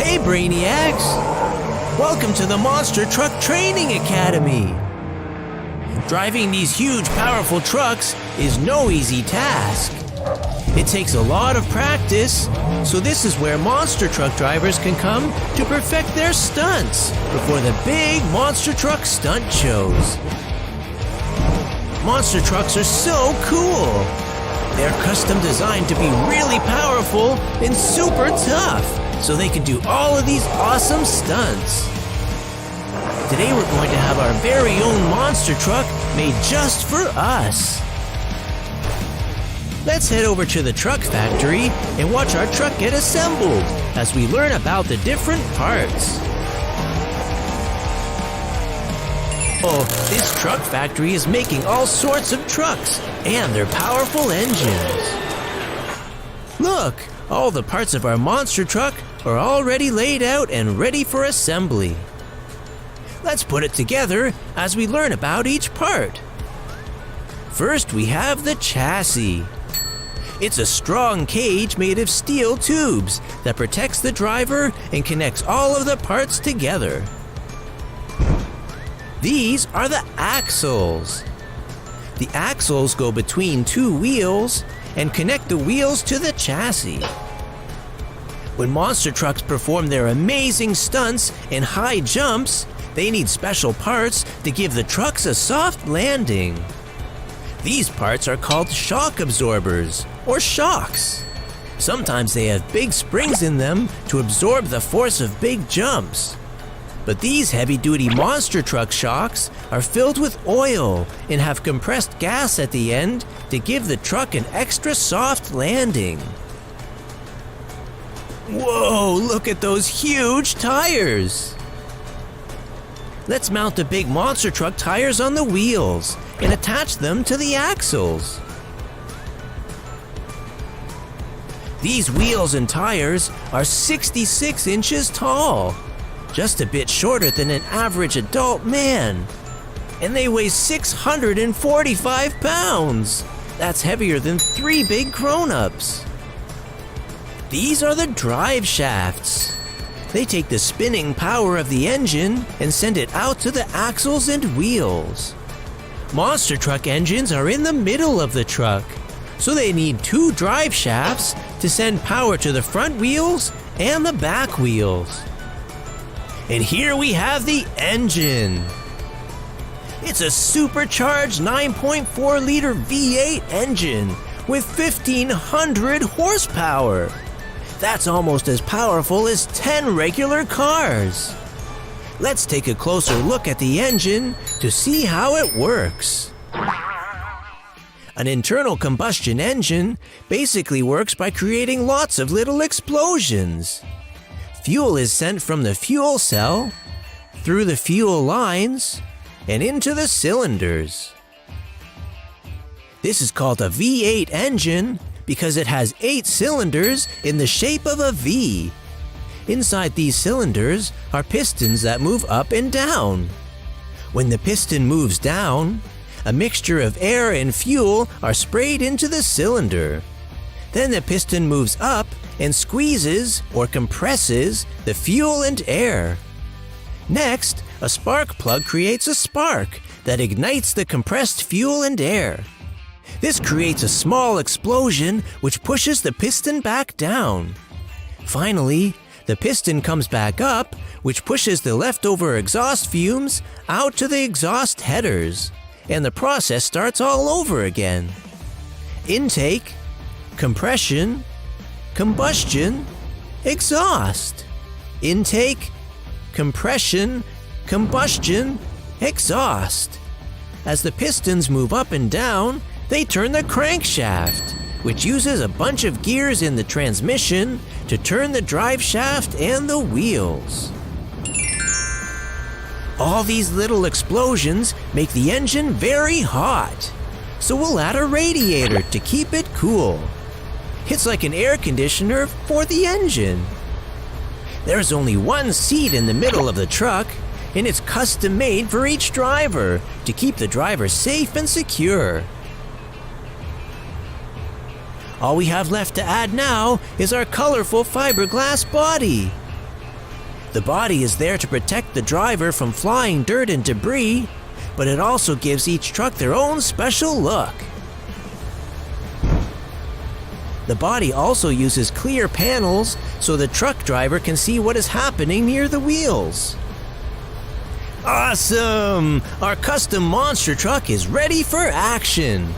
Hey, Brainiacs! Welcome to the Monster Truck Training Academy! Driving these huge, powerful trucks is no easy task. It takes a lot of practice, so this is where monster truck drivers can come to perfect their stunts before the big monster truck stunt shows. Monster trucks are so cool! They're custom designed to be really powerful and super tough, so they can do all of these awesome stunts. Today we're going to have our very own monster truck made just for us. Let's head over to the truck factory and watch our truck get assembled as we learn about the different parts. Oh, this truck factory is making all sorts of trucks and their powerful engines. Look, all the parts of our monster truck are already laid out and ready for assembly. Let's put it together as we learn about each part. First, we have the chassis. It's a strong cage made of steel tubes that protects the driver and connects all of the parts together. These are the axles. The axles go between two wheels and connect the wheels to the chassis. When monster trucks perform their amazing stunts and high jumps, they need special parts to give the trucks a soft landing. These parts are called shock absorbers, or shocks. Sometimes they have big springs in them to absorb the force of big jumps. But these heavy-duty monster truck shocks are filled with oil and have compressed gas at the end to give the truck an extra soft landing. Whoa, look at those huge tires! Let's mount the big monster truck tires on the wheels and attach them to the axles. These wheels and tires are 66 inches tall, just a bit shorter than an average adult man. And they weigh 645 pounds. That's heavier than 3 big grown-ups. These are the drive shafts. They take the spinning power of the engine and send it out to the axles and wheels. Monster truck engines are in the middle of the truck, so they need 2 drive shafts to send power to the front wheels and the back wheels. And here we have the engine. It's a supercharged 9.4-liter V8 engine with 1,500 horsepower. That's almost as powerful as 10 regular cars. Let's take a closer look at the engine to see how it works. An internal combustion engine basically works by creating lots of little explosions. Fuel is sent from the fuel cell, through the fuel lines, and into the cylinders. This is called a V8 engine because it has 8 cylinders in the shape of a V. Inside these cylinders are pistons that move up and down. When the piston moves down, a mixture of air and fuel are sprayed into the cylinder. Then the piston moves up and squeezes or compresses the fuel and air. Next, a spark plug creates a spark that ignites the compressed fuel and air. This creates a small explosion which pushes the piston back down. Finally, the piston comes back up, which pushes the leftover exhaust fumes out to the exhaust headers, and the process starts all over again. Intake, compression, combustion, exhaust. Intake, compression, combustion, exhaust. As the pistons move up and down, they turn the crankshaft, which uses a bunch of gears in the transmission to turn the drive shaft and the wheels. All these little explosions make the engine very hot, so we'll add a radiator to keep it cool. It's like an air conditioner for the engine. There's only one seat in the middle of the truck, and it's custom made for each driver to keep the driver safe and secure. All we have left to add now is our colorful fiberglass body. The body is there to protect the driver from flying dirt and debris, but it also gives each truck their own special look. The body also uses clear panels so the truck driver can see what is happening near the wheels. Awesome! Our custom monster truck is ready for action.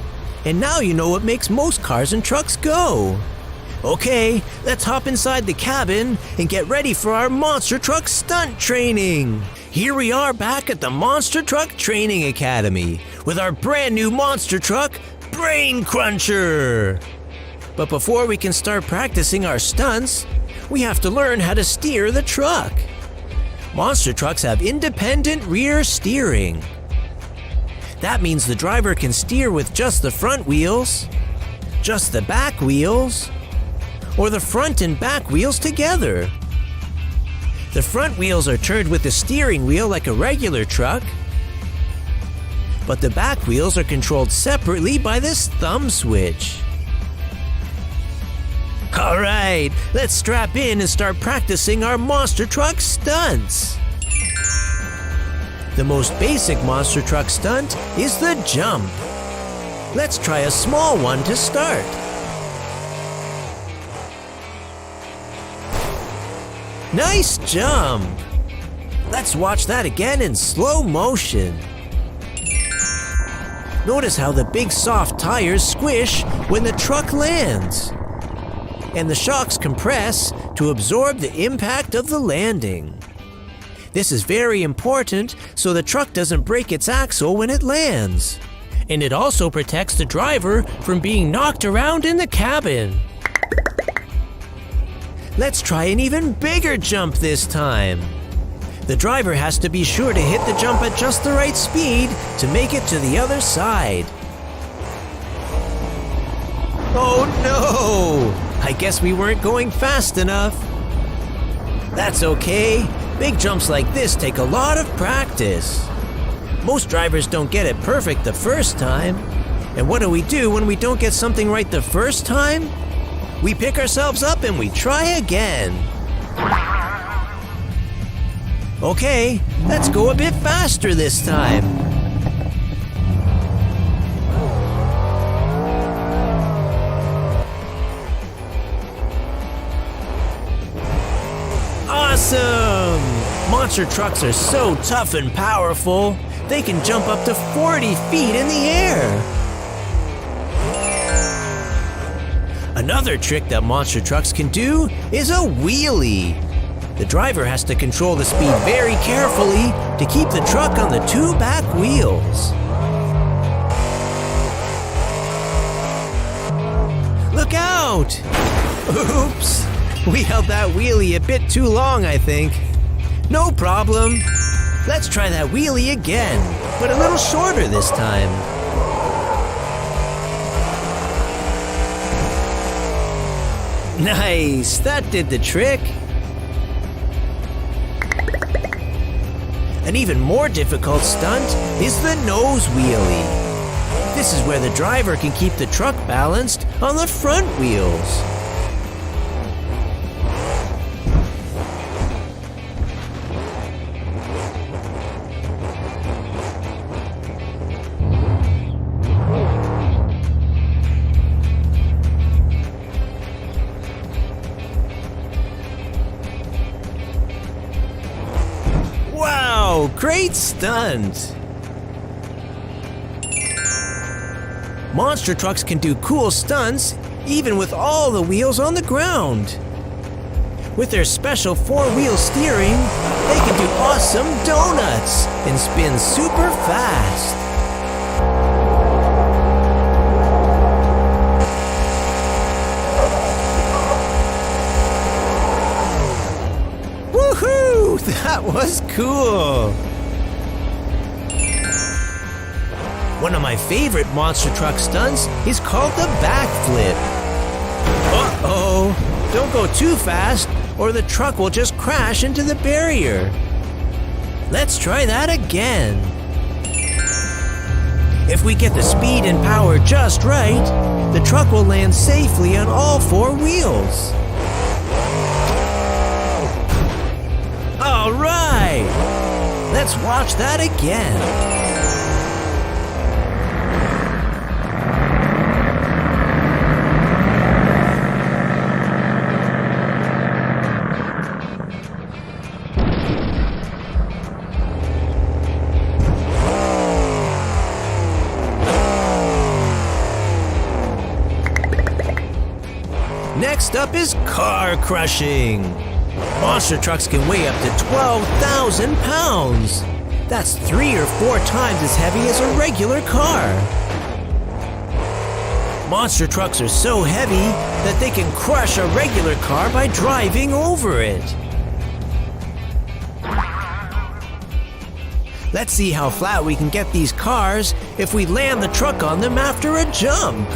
And now you know what makes most cars and trucks go. Okay, let's hop inside the cabin and get ready for our monster truck stunt training. Here we are back at the Monster Truck Training Academy with our brand new monster truck, Brain Cruncher. But before we can start practicing our stunts, we have to learn how to steer the truck. Monster trucks have independent rear steering. That means the driver can steer with just the front wheels, just the back wheels, or the front and back wheels together. The front wheels are turned with the steering wheel like a regular truck, but the back wheels are controlled separately by this thumb switch. All right, let's strap in and start practicing our monster truck stunts. The most basic monster truck stunt is the jump. Let's try a small one to start. Nice jump! Let's watch that again in slow motion. Notice how the big soft tires squish when the truck lands, and the shocks compress to absorb the impact of the landing. This is very important so the truck doesn't break its axle when it lands. And it also protects the driver from being knocked around in the cabin. Let's try an even bigger jump this time. The driver has to be sure to hit the jump at just the right speed to make it to the other side. Oh no! I guess we weren't going fast enough. That's okay. Big jumps like this take a lot of practice. Most drivers don't get it perfect the first time. And what do we do when we don't get something right the first time? We pick ourselves up and we try again. Okay, let's go a bit faster this time. Awesome! Monster trucks are so tough and powerful, they can jump up to 40 feet in the air. Another trick that monster trucks can do is a wheelie. The driver has to control the speed very carefully to keep the truck on the two back wheels. Look out! Oops! We held that wheelie a bit too long, I think. No problem. Let's try that wheelie again, but a little shorter this time. Nice! That did the trick! An even more difficult stunt is the nose wheelie. This is where the driver can keep the truck balanced on the front wheels. Great stunt! Monster trucks can do cool stunts even with all the wheels on the ground. With their special four-wheel steering, they can do awesome donuts and spin super fast. Woohoo! That was cool! One of my favorite monster truck stunts is called the backflip. Uh-oh! Don't go too fast or the truck will just crash into the barrier. Let's try that again. If we get the speed and power just right, the truck will land safely on all four wheels. Let's watch that again. Next up is car crushing. Monster trucks can weigh up to 12,000 pounds. That's 3 or 4 times as heavy as a regular car. Monster trucks are so heavy that they can crush a regular car by driving over it. Let's see how flat we can get these cars if we land the truck on them after a jump.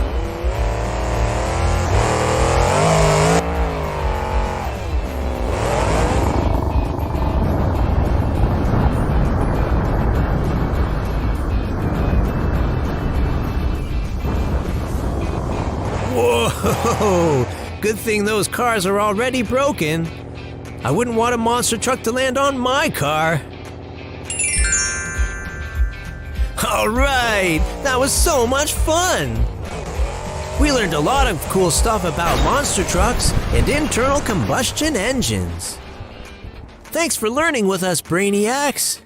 Whoa! Good thing those cars are already broken. I wouldn't want a monster truck to land on my car. All right, that was so much fun. We learned a lot of cool stuff about monster trucks and internal combustion engines. Thanks for learning with us, Brainiacs.